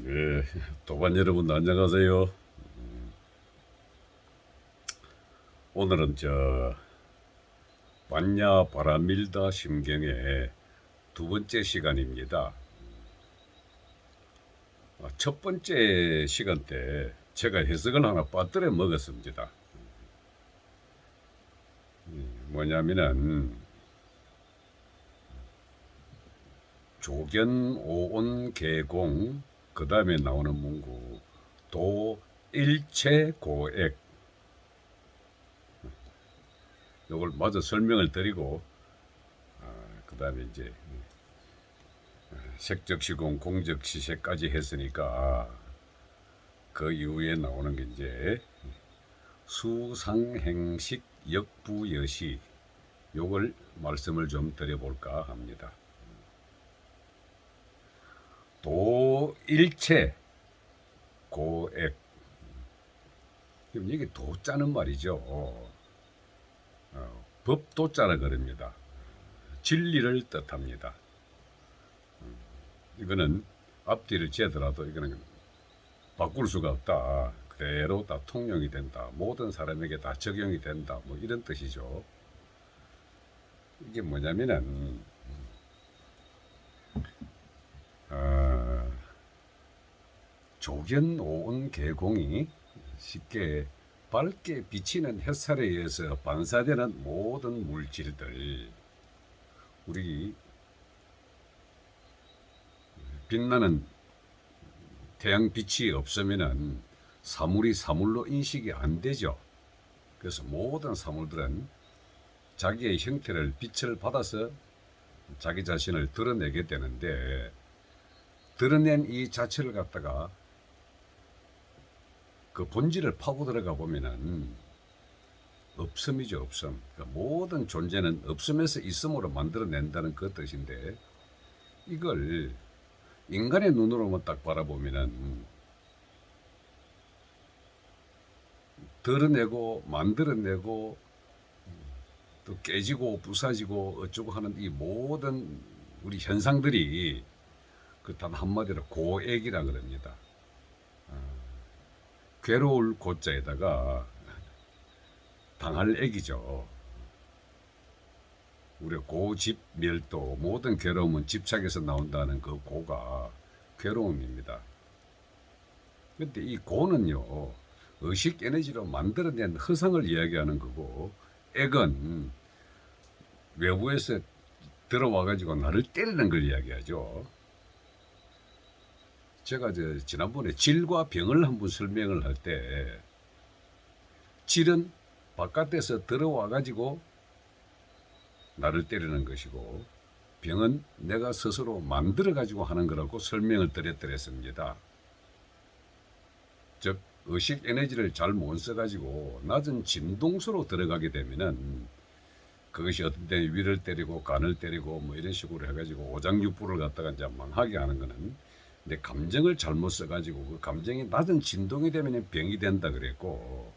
네, 도반 여러분 안녕하세요. 오늘은 반야 바람밀다 심경의 두 번째 시간입니다. 첫 번째 시간 때 제가 해석을 하나 빠뜨려 먹었습니다. 뭐냐면은 조견 오온 계공 그 다음에 나오는 문구 도 일체 고액, 요걸 마저 설명을 드리고 그 다음에 이제 색적시공 공적시세까지 했으니까 그 이후에 나오는 게 이제 수상행식 역부여시, 요걸 말씀을 좀 드려볼까 합니다. 도일체 고액, 그럼 이게 도자는 말이죠. 법도자라 그럽니다. 진리를 뜻합니다. 이거는 앞뒤를 재더라도 이거는 바꿀 수가 없다. 그대로 다 통용이 된다. 모든 사람에게 다 적용이 된다. 뭐 이런 뜻이죠. 이게 뭐냐면은 조견 오온 계공이 쉽게 밝게 비치는 햇살에 의해서 반사되는 모든 물질들, 우리 빛나는 태양 빛이 없으면은 사물이 사물로 인식이 안 되죠. 그래서 모든 사물들은 자기의 형태를 빛을 받아서 자기 자신을 드러내게 되는데, 드러낸 이 자체를 갖다가 그 본질을 파고 들어가 보면은 없음이죠, 없음. 그러니까 모든 존재는 없음에서 있음으로 만들어낸다는 그 뜻인데, 이걸 인간의 눈으로만 딱 바라보면은 드러내고 만들어내고 또 깨지고 부사지고 어쩌고 하는 이 모든 우리 현상들이 그 단 한마디로 고액이라 그럽니다. 괴로울 고자에다가 당할 액이죠. 우리 고집멸도, 모든 괴로움은 집착에서 나온다는 그 고가 괴로움입니다. 근데 이 고는요, 의식 에너지로 만들어낸 허상을 이야기하는 거고, 액은 외부에서 들어와 가지고 나를 때리는 걸 이야기하죠. 제가 지난번에 질과 병을 한번 설명을 할 때, 질은 바깥에서 들어와 가지고 나를 때리는 것이고, 병은 내가 스스로 만들어 가지고 하는 거라고 설명을 드렸습니다. 즉 의식 에너지를 잘 못 써가지고 낮은 진동수로 들어가게 되면은 그것이 어떤 때 위를 때리고 간을 때리고 뭐 이런 식으로 해가지고 오장육부를 갖다가 이제 망하게 하는 거는, 내 감정을 잘못 써가지고 그 감정이 낮은 진동이 되면 병이 된다 그랬고,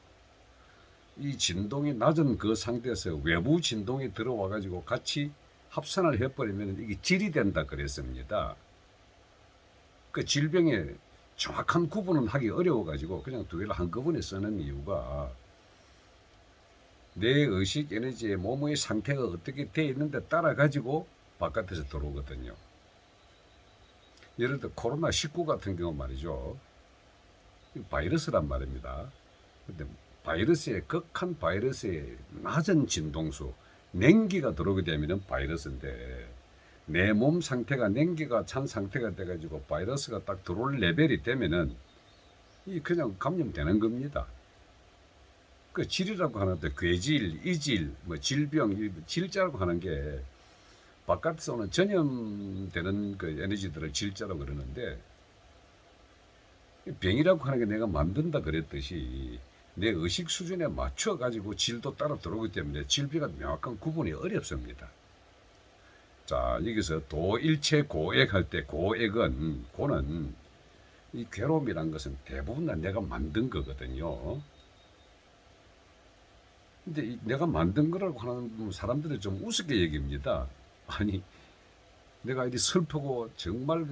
이 진동이 낮은 그 상태에서 외부 진동이 들어와 가지고 같이 합산을 해버리면 이게 질이 된다 그랬습니다. 그 질병의 정확한 구분은 하기 어려워 가지고 그냥 두 개를 한꺼번에 쓰는 이유가, 내 의식 에너지의 몸의 상태가 어떻게 돼 있는데 따라 가지고 바깥에서 들어오거든요. 예를 들어 코로나19 같은 경우 말이죠. 바이러스란 말입니다. 근데 바이러스의 극한 바이러스의 낮은 진동수, 냉기가 들어오게 되면 바이러스인데, 내 몸 상태가 냉기가 찬 상태가 돼가지고 바이러스가 딱 들어올 레벨이 되면은 이 그냥 감염되는 겁니다. 그 질이라고 하는데 괴질, 이질, 뭐 질병, 질자라고 하는 게 바깥에서 오는 전염되는 그 에너지들을 질자라고 그러는데, 병이라고 하는 게 내가 만든다 그랬듯이 내 의식 수준에 맞춰 가지고 질도 따라 들어오기 때문에 질비가 명확한 구분이 어렵습니다. 자, 여기서 도일체 고액 할 때 고는 이 괴로움이란 것은 대부분 다 내가 만든 거거든요. 근데 내가 만든 거라고 하는 사람들은 좀 우습게 얘기합니다. 아니, 내가 이리 슬프고 정말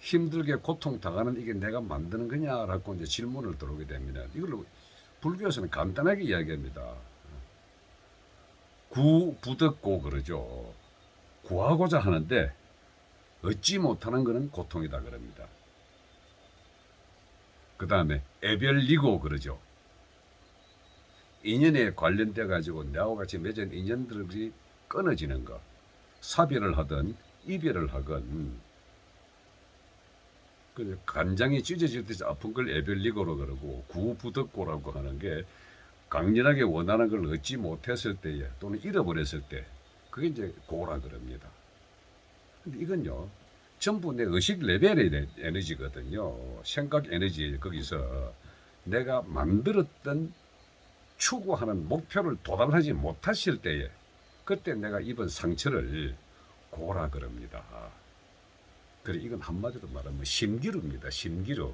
힘들게 고통 당하는 이게 내가 만드는 거냐라고 이제 질문을 들어오게 되면 이걸 불교에서는 간단하게 이야기합니다. 구부득고 그러죠. 구하고자 하는데 얻지 못하는 것은 고통이다 그럽니다. 그 다음에 애별리고 그러죠. 인연에 관련돼 가지고 나와 같이 맺은 인연들이 끊어지는 것, 사별을 하든 이별을 하건, 그 간장이 찢어질 때 아픈 걸 애별리고로 그러고 구부득고라고 하는 게 강렬하게 원하는 걸 얻지 못했을 때에 또는 잃어버렸을 때 그게 이제 고라 그럽니다. 근데 이건요 전부 내 의식 레벨의 에너지거든요. 생각 에너지 거기서 내가 만들었던 추구하는 목표를 도달하지 못하실 때에 그때 내가 입은 상처를 고라 그럽니다. 그래 이건 한마디로 말하면 심기루입니다. 심기루.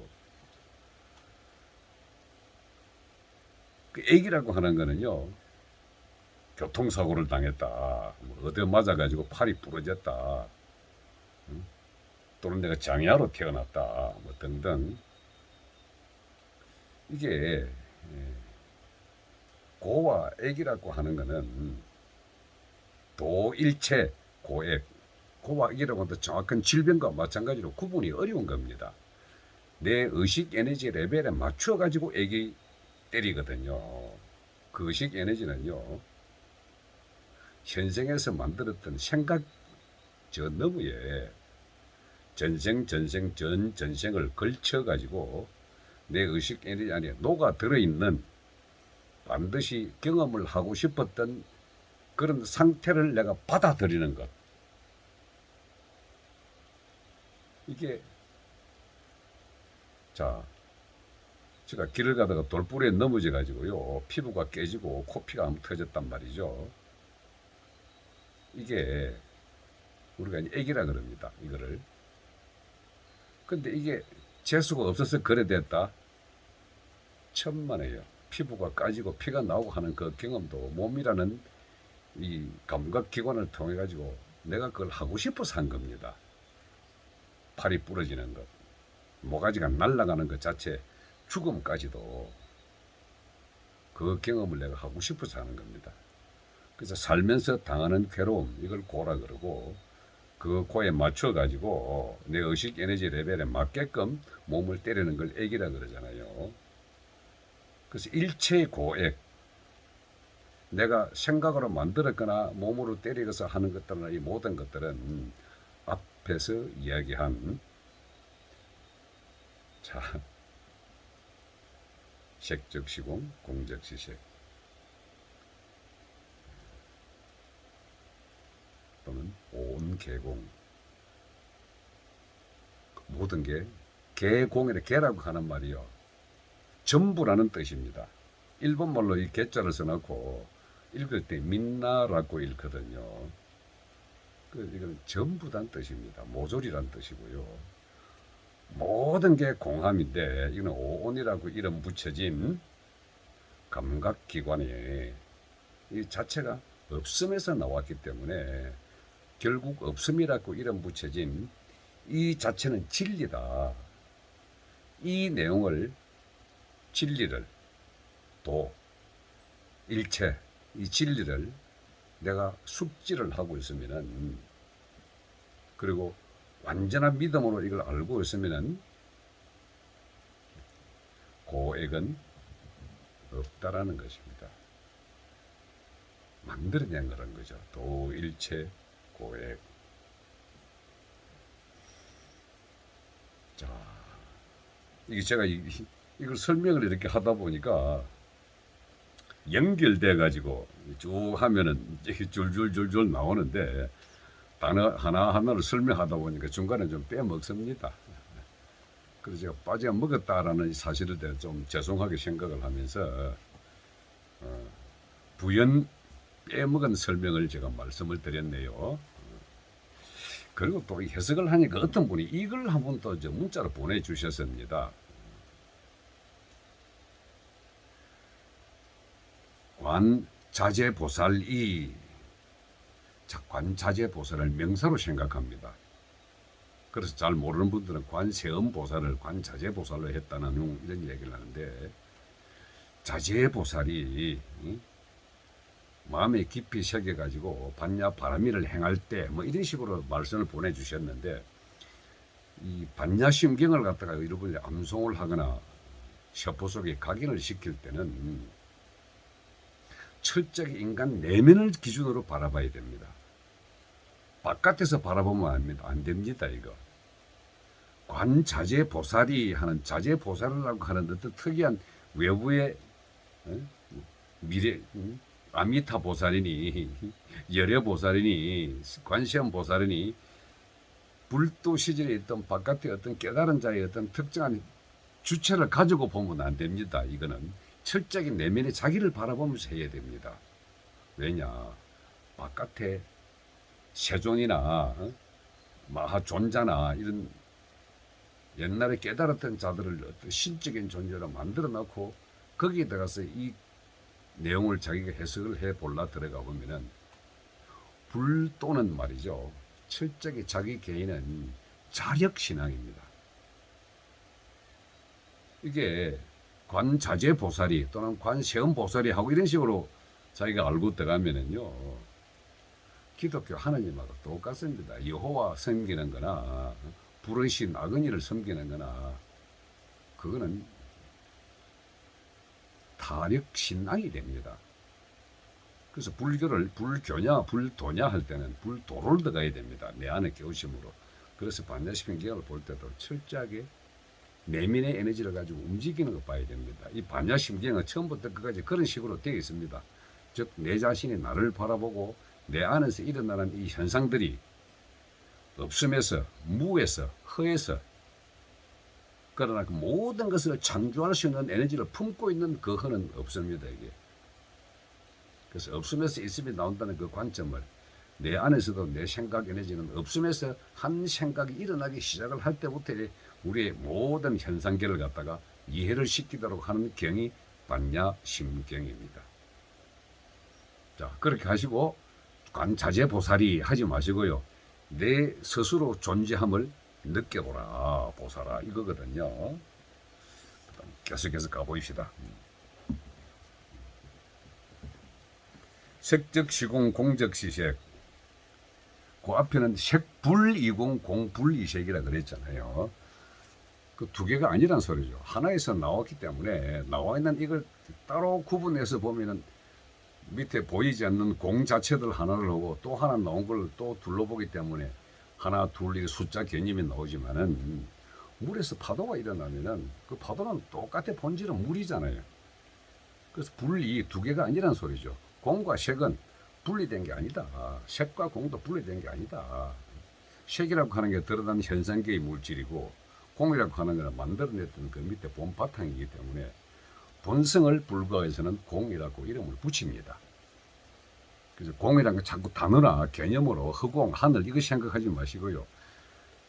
그 애기라고 하는 거는요 교통사고를 당했다, 뭐 얻어 맞아가지고 팔이 부러졌다, 또는 내가 장애아로 태어났다, 뭐 등등. 이게 고와 액이라고 하는 거는 도일체 고액, 고와 액이라고 하는 정확한 질병과 마찬가지로 구분이 어려운 겁니다. 내 의식 에너지 레벨에 맞춰 가지고 액이 때리거든요. 그 의식 에너지는요 현생에서 만들었던 생각 저 너머에 전생을 걸쳐 가지고 내 의식 에너지 안에 녹아 들어있는 반드시 경험을 하고 싶었던 그런 상태를 내가 받아들이는 것. 이게 자 제가 길을 가다가 돌부리에 넘어져 가지고요 피부가 깨지고 코피가 한번 터졌단 말이죠. 이게 우리가 액이라 그럽니다. 이거를. 근데 이게 재수가 없어서 그래 됐다? 천만에요. 피부가 까지고 피가 나오고 하는 그 경험도 몸이라는 이 감각기관을 통해 가지고 내가 그걸 하고 싶어서 한 겁니다. 팔이 부러지는 것, 모가지가 날아가는 것 자체, 죽음까지도 그 경험을 내가 하고 싶어서 하는 겁니다. 그래서 살면서 당하는 괴로움, 이걸 고라 그러고 그 고에 맞춰 가지고 내 의식 에너지 레벨에 맞게끔 몸을 때리는 걸 액이라 그러잖아요. 그래서 일체의 고액, 내가 생각으로 만들었거나 몸으로 때리고서 하는 것들은 이 모든 것들은 앞에서 이야기한 자 색적시공, 공적시색 또는 온개공, 모든 게 개공이라 개라고 하는 말이요 전부라는 뜻입니다. 일본말로 이 개자를 써놓고 읽을 때 민나라고 읽거든요. 이건 전부란 뜻입니다. 모조리란 뜻이고요. 모든 게 공함인데 이거는 오온이라고 이름 붙여진 감각기관이 이 자체가 없음에서 나왔기 때문에 결국 없음이라고 이름 붙여진 이 자체는 진리다. 이 내용을 진리를 도 일체 이 진리를 내가 숙지를 하고 있으면은 그리고 완전한 믿음으로 이걸 알고 있으면은 고액은 없다라는 것입니다. 만들어낸 그런 거죠. 도일체 고액. 자, 이게 제가 이걸 설명을 이렇게 하다 보니까 연결돼 가지고 쭉 하면은 줄줄줄줄 나오는데 단어 하나하나를 설명하다 보니까 중간에 좀 빼먹습니다. 그래서 제가 빠져 먹었다라는 사실에 대해 좀 죄송하게 생각을 하면서 부연 빼먹은 설명을 제가 말씀을 드렸네요. 그리고 또 해석을 하니까 어떤 분이 이걸 한번 또 문자로 보내주셨습니다. 관자재보살이 관자재보살을 명사로 생각합니다. 그래서 잘 모르는 분들은 관세음보살을 관자재보살로 했다는 이런 얘기를 하는데, 자재보살이 마음에 깊이 새겨가지고 반야 바라미를 행할 때 뭐 이런 식으로 말씀을 보내주셨는데, 이 반야심경을 갖다가 여러분이 암송을 하거나 세포 속에 각인을 시킬 때는 철저하게 인간 내면을 기준으로 바라봐야 됩니다. 바깥에서 바라보면 안 됩니다. 이거 관자재보살이 하는, 자재보살이라고 하는 어떤 특이한 외부의 미래, 아미타 보살이니 열애 보살이니 관세음 보살이니 불도 시절에 있던 바깥의 어떤 깨달은 자의 어떤 특정한 주체를 가지고 보면 안 됩니다. 이거는 철저하게 내면의 자기를 바라보면서 해야 됩니다. 왜냐, 바깥에 세존이나 마하존자나 이런 옛날에 깨달았던 자들을 어떤 신적인 존재로 만들어 놓고 거기에 들어가서 이 내용을 자기가 해석을 해 볼라 들어가 보면은 불도는 말이죠, 철저하게 자기 개인은 자력신앙입니다. 이게 관자재보살이 또는 관세음보살이 하고 이런 식으로 자기가 알고 들어가면은요, 기독교 하나님하고 똑같습니다. 여호와 섬기는 거나 불의 신 아그니를 섬기는 거나 그거는 타력신앙이 됩니다. 그래서 불교를 불교냐 불도냐 할 때는 불도를 들어가야 됩니다. 내 안에 깨우침으로. 그래서 반야심경을 볼 때도 철저하게 내면의 에너지를 가지고 움직이는 거 봐야 됩니다. 이 반야심경은 처음부터 끝까지 그런 식으로 되어 있습니다. 즉 내 자신이 나를 바라보고 내 안에서 일어나는 이 현상들이 없음에서, 무에서, 허에서, 그러나 그 모든 것을 창조할 수 있는 에너지를 품고 있는 그 허는 없습니다. 이게. 그래서 없음에서 있음이 나온다는 그 관점을, 내 안에서도 내 생각 에너지는 없음에서 한 생각이 일어나기 시작을 할 때부터 우리의 모든 현상계를 갖다가 이해를 시키도록 하는 경이 반야심경입니다. 자, 그렇게 하시고 관자재보살이 하지 마시고요, 내 스스로 존재함을 느껴보라 보살아, 이거거든요. 계속해서 가보입시다. 색적시공 공적시색, 그 앞에는 색불이공 공불이색이라 그랬잖아요. 그 두 개가 아니란 소리죠. 하나에서 나왔기 때문에 나와 있는 이걸 따로 구분해서 보면은 밑에 보이지 않는 공 자체들 하나를 하고 또 하나 나온 걸 또 둘러보기 때문에 하나 둘 이렇게 숫자 개념이 나오지만은, 물에서 파도가 일어나면은 그 파도는 똑같아, 본질은 물이잖아요. 그래서 분리 두 개가 아니란 소리죠. 공과 색은 분리된 게 아니다. 색과 공도 분리된 게 아니다. 색이라고 하는 게 드러난 현상계의 물질이고, 공이라고 하는 것은 만들어냈던 그 밑에 본 바탕이기 때문에 본성을 불과해서는 공이라고 이름을 붙입니다. 그래서 공이라는 거 자꾸 단어나 개념으로 허공, 하늘 이거 생각하지 마시고요,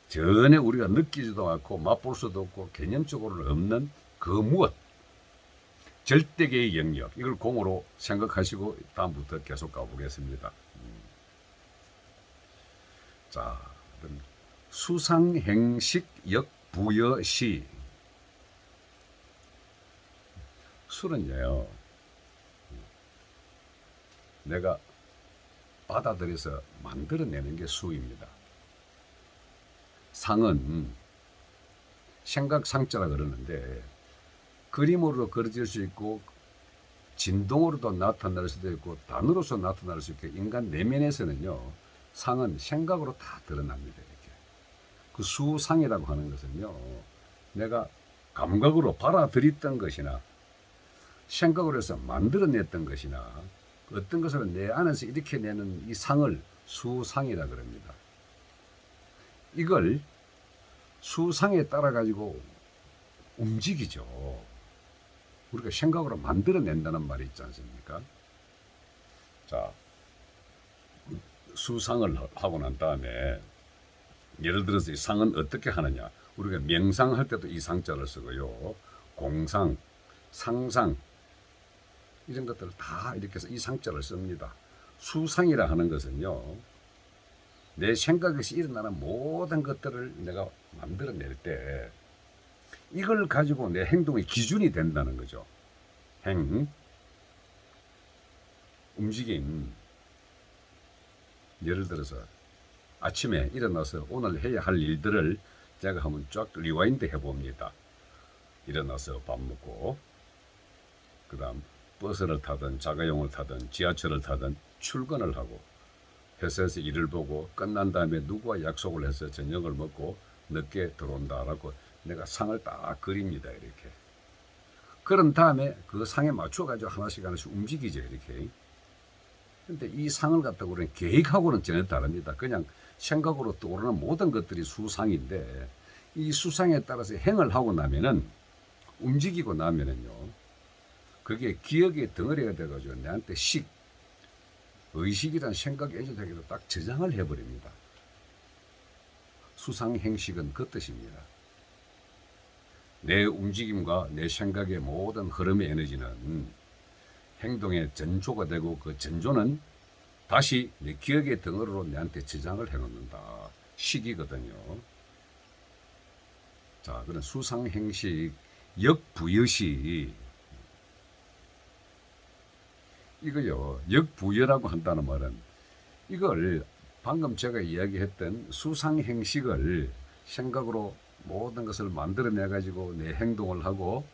전혀 우리가 느끼지도 않고 맛볼 수도 없고 개념적으로는 없는 그 무엇, 절대계의 영역, 이걸 공으로 생각하시고 다음부터 계속 가보겠습니다. 자, 수상행식 역부여시. 술은요, 내가 받아들여서 만들어내는 게 수입니다. 상은 생각상자라 그러는데, 그림으로도 그려질 수 있고 진동으로도 나타날 수도 있고 단어로서 나타날 수 있고, 인간 내면에서는요, 상은 생각으로 다 드러납니다. 이렇게. 그 수상이라고 하는 것은요, 내가 감각으로 받아들였던 것이나 생각으로 해서 만들어냈던 것이나 어떤 것을 내 안에서 이렇게 내는 이 상을 수상이라 그럽니다. 이걸 수상에 따라 가지고 움직이죠. 우리가 생각으로 만들어낸다는 말이 있지 않습니까? 자, 수상을 하고 난 다음에 예를 들어서 이 상은 어떻게 하느냐, 우리가 명상할 때도 이 상자를 쓰고요, 공상, 상상 이런 것들을 다 이렇게 해서 이 상자를 씁니다. 수상이라 하는 것은요, 내 생각에서 일어나는 모든 것들을 내가 만들어낼 때 이걸 가지고 내 행동의 기준이 된다는 거죠. 움직임. 예를 들어서 아침에 일어나서 오늘 해야 할 일들을 제가 한번 쫙 리와인드 해봅니다. 일어나서 밥 먹고 그 다음 버스를 타든 자가용을 타든 지하철을 타든 출근을 하고 회사에서 일을 보고 끝난 다음에 누구와 약속을 해서 저녁을 먹고 늦게 들어온다라고 내가 상을 딱 그립니다. 이렇게. 그런 다음에 그 상에 맞춰가지고 하나씩 움직이죠. 이렇게. 근데 이 상을 갖다가 우리는 계획하고는 전혀 다릅니다. 그냥 생각으로 떠오르는 모든 것들이 수상인데 이 수상에 따라서 행을 하고 나면은 움직이고 나면은요. 그게 기억의 덩어리가 돼가지고 내한테 의식이란 생각 에너지에도 딱 저장을 해버립니다. 수상행식은 그 뜻입니다. 내 움직임과 내 생각의 모든 흐름의 에너지는 행동의 전조가 되고 그 전조는 다시 내 기억의 덩어리로 내한테 저장을 해놓는다. 식이거든요. 자, 그런 수상행식 역부여시 이거요. 역부여라고 한다는 말은 이걸 방금 제가 이야기했던 수상행식을 생각으로 모든 것을 만들어내 가지고 내 행동을 하고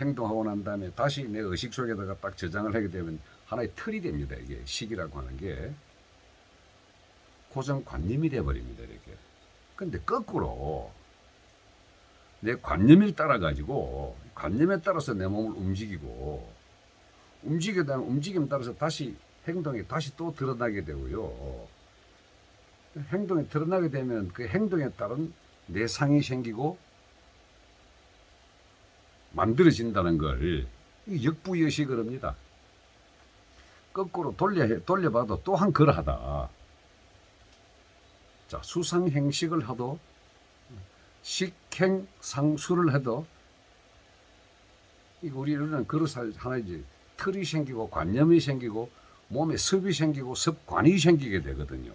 행동하고 난 다음에 다시 내 의식 속에다가 딱 저장을 하게 되면 하나의 틀이 됩니다. 이게 식이라고 하는 게 고정관념이 돼버립니다. 이렇게. 근데 거꾸로 내 관념을 따라 가지고 관념에 따라서 내 몸을 움직이고 움직이다 움직임 따라서 다시 행동이 다시 또 드러나게 되고요. 행동이 드러나게 되면 그 행동에 따른 내상이 생기고 만들어진다는 걸 역부여식을 합니다. 거꾸로 돌려봐도 또한 그러하다. 자, 수상행식을 하도 식행상수를 해도 이거 우리는 그릇 하나이지 틀이 생기고 관념이 생기고 몸에 습이 생기고 습관이 생기게 되거든요.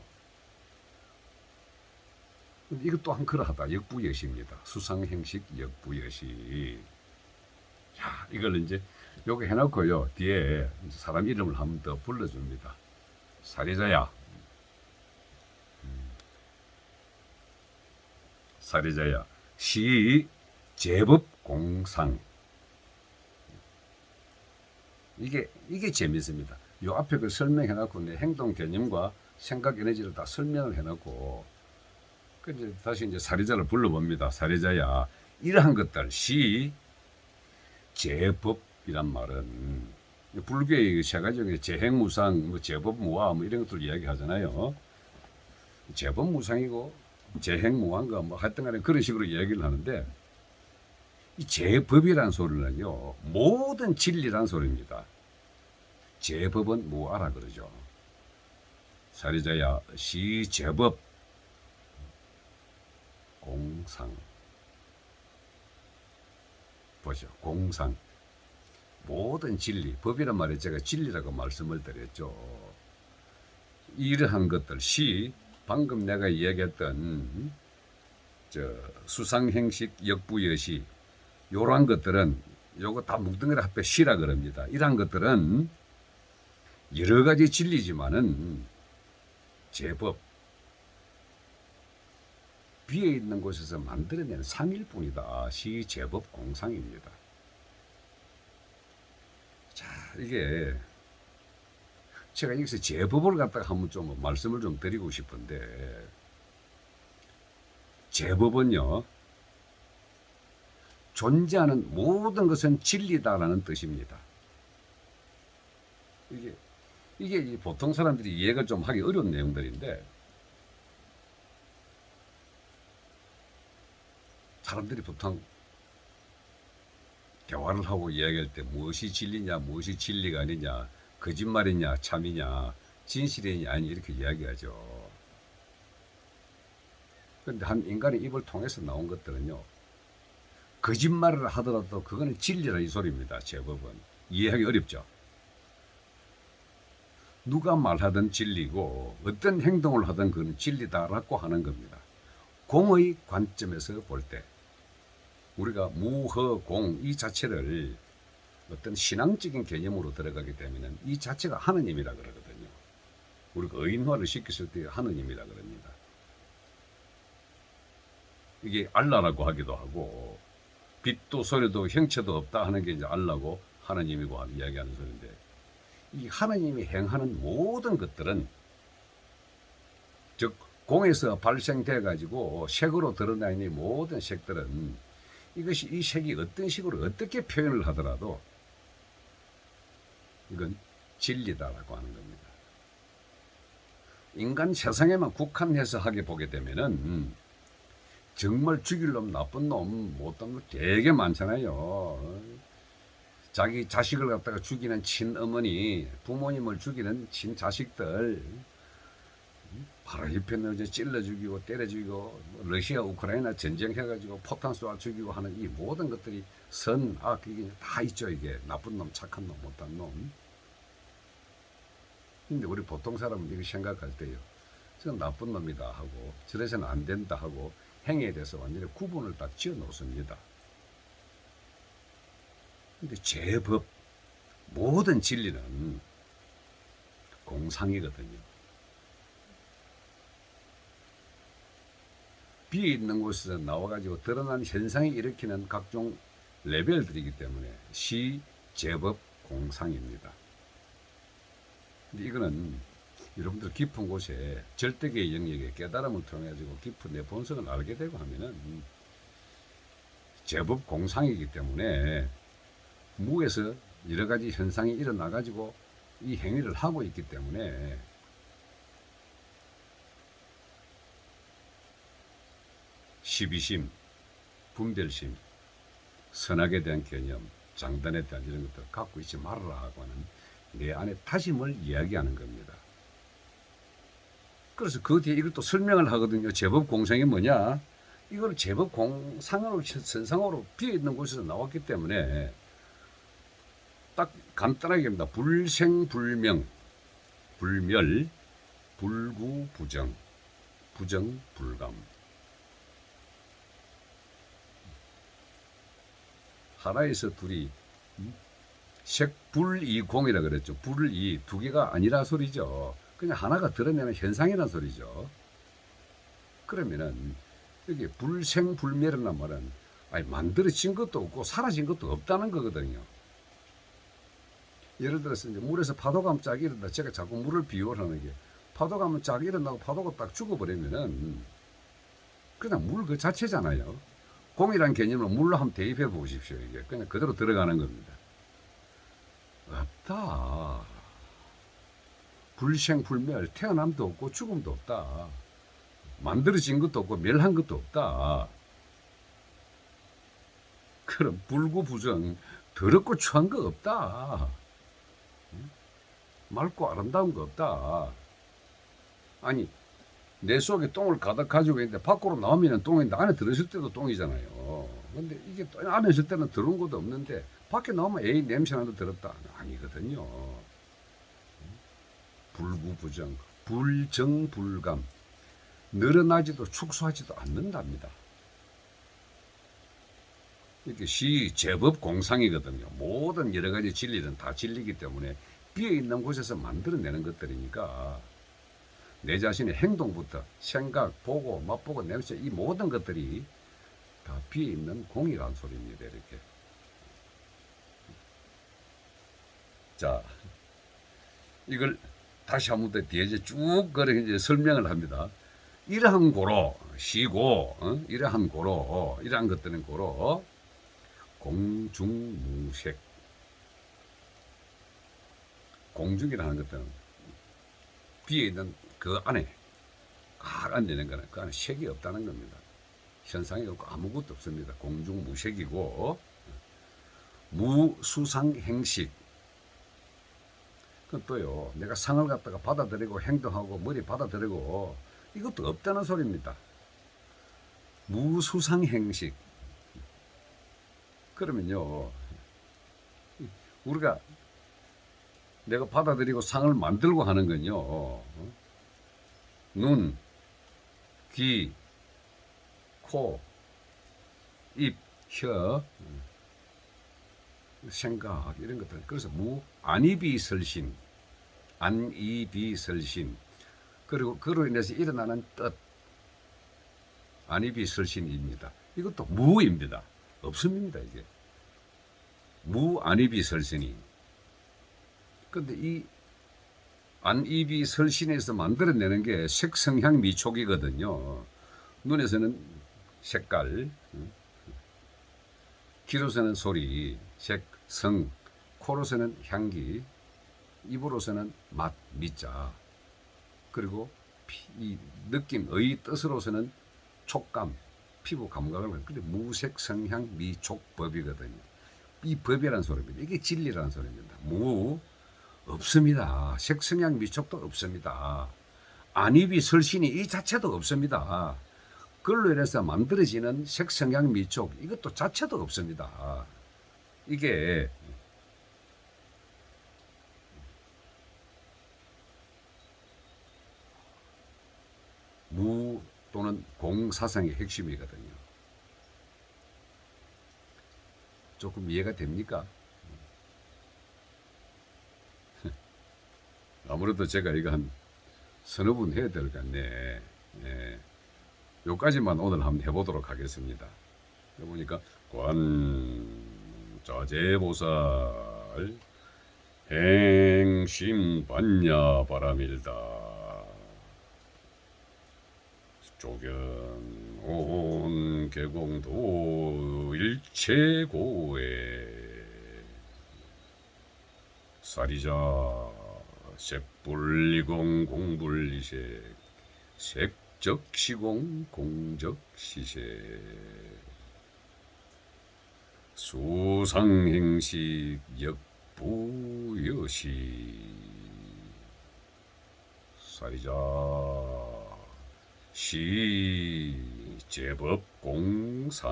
이것 또한 그러하다. 역부여시입니다. 수상행식 역부여시. 자, 이걸 이제 요거 해놓고요. 뒤에 사람 이름을 한 번 더 불러줍니다. 사리자야. 사리자야. 시 제법공상. 이게 재밌습니다. 요 앞에 그 설명해놓고 내 행동 개념과 생각 에너지를 다 설명을 해놓고 이제 다시 이제 사리자를 불러봅니다. 사리자야, 이러한 것들 시 제법이란 말은 불교의 세 가지 중에 재행무상, 뭐 제법무화 뭐 이런 것들 이야기하잖아요. 제법무상이고 재행무화인가 뭐 하여튼간에 그런 식으로 이야기를 하는데 이 제법이라는 소리는요 모든 진리란 소리입니다. 제법은 무아라 그러죠. 사리자야 시 제법 공상 보죠. 공상 모든 진리 법이란 말에 제가 진리라고 말씀을 드렸죠. 이러한 것들 시 방금 내가 이야기했던 수상행식 역부여시 요러한 것들은 요거 다 뭉뚱그려 합해 시라 그럽니다. 이러한 것들은 여러 가지 진리지만은 제법 비어 있는 곳에서 만들어낸 상일 뿐이다. 시 제법 공상입니다. 자, 이게 제가 여기서 제법을 갖다가 한번 좀 말씀을 좀 드리고 싶은데 제법은요 존재하는 모든 것은 진리다라는 뜻입니다. 이게 보통 사람들이 이해가 좀 하기 어려운 내용들인데 사람들이 보통 대화를 하고 이야기할 때 무엇이 진리냐 무엇이 진리가 아니냐 거짓말이냐 참이냐 진실이냐 아니 이렇게 이야기하죠. 그런데 한 인간의 입을 통해서 나온 것들은요 거짓말을 하더라도 그거는 진리라 이 소리입니다. 제법은 이해하기 어렵죠. 누가 말하든 진리고 어떤 행동을 하든 그건 진리다라고 하는 겁니다. 공의 관점에서 볼 때 우리가 무허공 이 자체를 어떤 신앙적인 개념으로 들어가게 되면 이 자체가 하느님이라 그러거든요. 우리가 의인화를 시켰을 때 하느님이라 그럽니다. 이게 알라라고 하기도 하고 빛도 소리도 형체도 없다 하는 게 이제 알라고 하느님이고 이야기하는 소리인데 이 하느님이 행하는 모든 것들은 즉 공에서 발생돼 가지고 색으로 드러나 있는 모든 색들은 이것이 이 색이 어떤 식으로 어떻게 표현을 하더라도 이건 진리다라고 하는 겁니다. 인간 세상에만 국한해서 하게 보게 되면은 정말 죽일 놈, 나쁜 놈, 못한 놈 되게 많잖아요. 자기 자식을 갖다가 죽이는 친어머니, 부모님을 죽이는 친자식들, 바로 옆에는 이제 찔러 죽이고 때려 죽이고 러시아 우크라이나 전쟁해가지고 포탄 쏘아 죽이고 하는 이 모든 것들이 선, 악 이게 다 있죠. 이게 나쁜 놈, 착한 놈, 못한 놈. 근데 우리 보통 사람은 이렇게 생각할 때요. 저건 나쁜 놈이다 하고 저래서는 안 된다 하고 행위에 대해서 완전히 구분을 딱 지어 놓습니다. 근데 제법 모든 진리는 공상이거든요. 비에 있는 곳에서 나와가지고 드러난 현상이 일으키는 각종 레벨들이기 때문에 시, 제법, 공상입니다. 근데 이거는 여러분들 깊은 곳에 절대계의 영역에 깨달음을 통해 가지고 깊은 내 본성을 알게 되고 하면은 제법 공상이기 때문에 무에서 여러 가지 현상이 일어나 가지고 이 행위를 하고 있기 때문에 시비심, 분별심, 선악에 대한 개념, 장단에 대한 이런 것들 갖고 있지 말아라 하고 하는 내 안에 다짐을 이야기하는 겁니다. 그래서 그 뒤에 이걸 또 설명을 하거든요. 제법 공상이 뭐냐? 이걸 제법 공상으로, 선상으로 비어있는 곳에서 나왔기 때문에 딱 간단하게 합니다. 불생불명, 불멸, 불구부정, 부정불감. 하나에서 둘이 색불이공이라 그랬죠. 불이 두 개가 아니라 소리죠. 그냥 하나가 드러내는 현상이란 소리죠. 그러면은 여기 불생불멸이란 말은 아니 만들어진 것도 없고 사라진 것도 없다는 거거든요. 예를 들어서 이제 물에서 파도감 쫙 일어나 제가 자꾸 물을 비유하는 게 파도감은 쫙 일어나고 파도가 딱 죽어버리면은 그냥 물 그 자체잖아요. 공이란 개념으로 물로 한번 대입해 보십시오. 이게 그냥 그대로 들어가는 겁니다. 없다. 불생불멸, 태어남도 없고 죽음도 없다. 만들어진 것도 없고 멸한 것도 없다. 그럼 불구부정, 더럽고 추한 거 없다. 맑고 아름다운 거 없다. 아니 내 속에 똥을 가득 가지고 있는데 밖으로 나오면 똥인데 안에 들어있을 때도 똥이잖아요. 근데 이게 안에 있을 때는 들어온 것도 없는데 밖에 나오면 에이 냄새나도 더럽다. 아니거든요. 불구부정, 불정불감, 늘어나지도 축소하지도 않는답니다. 이렇게 시, 제법, 공상이거든요. 모든 여러 가지 진리는 다 진리이기 때문에 비어있는 곳에서 만들어내는 것들이니까 내 자신의 행동부터 생각, 보고, 맛보고, 냄새 이 모든 것들이 다 비어있는 공이란 소리입니다. 이렇게. 자, 이걸 다시 한 번 더 뒤에 쭉 이제 설명을 합니다. 이러한 고로, 시고, 이러한 고로, 이러한 것들은 고로, 공중무색. 공중이라는 것들은 비어있는 그 안에 꽉 안되는 거는 그 안에 색이 없다는 겁니다. 현상이 없고 아무것도 없습니다. 공중무색이고 무수상행식. 그건 또요 내가 상을 갖다가 받아들이고 행동하고 머리 받아들이고 이것도 없다는 소리입니다. 무수상행식. 그러면요 우리가 내가 받아들이고 상을 만들고 하는 건요. 눈, 귀, 코, 입, 혀, 생각 이런 것들. 그래서 안이비설신, 안이비설신. 그리고 그로 인해서 일어나는 뜻, 안이비설신입니다. 이것도 무입니다. 없습니다 이게. 무안이비설신이. 근데 이 안이비설신에서 만들어내는 게 색성향 미촉이거든요. 눈에서는 색깔, 귀로서는 소리, 색, 성, 코로서는 향기, 입으로서는 맛, 미자, 그리고 이 느낌의 뜻으로서는 촉감, 피부 감각을 하는. 근데 무색, 성향, 미촉 법이거든요. 이 법이라는 소리입니다. 이게 진리라는 소리입니다. 없습니다. 색, 성향, 미촉도 없습니다. 안입이 설신이 이 자체도 없습니다. 그걸로 인해서 만들어지는 색, 성향, 미촉 이것도 자체도 없습니다. 이게 무 또는 공사상의 핵심이거든요. 조금 이해가 됩니까? 아무래도 제가 이거 한 서너 분 해야 될 것 같네. 예. 요까지만 오늘 한번 해보도록 하겠습니다. 해보니까 관자재보살 행심반야 바람일다 조견온 개공도 일체고에 사리자 색불리공 공불리색 색적시공 공적시색 수상행식 역부여시 사리자 시제법공상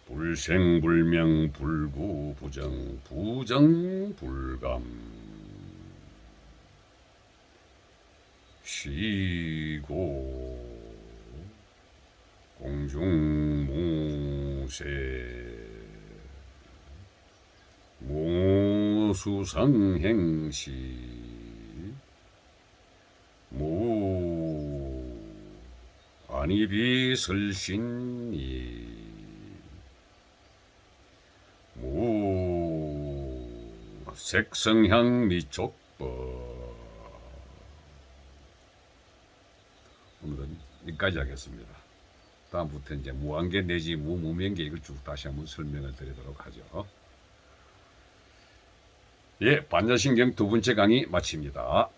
불생불명 불구부정 부정불감 시고 공중무세 무수상행시 안이비설신이 색성향 미촉법. 오늘은 여기까지 하겠습니다. 다음부터 이제 무한계 내지 무무명계 이걸 쭉 다시 한번 설명을 드리도록 하죠. 예, 반야신경 두 번째 강의 마칩니다.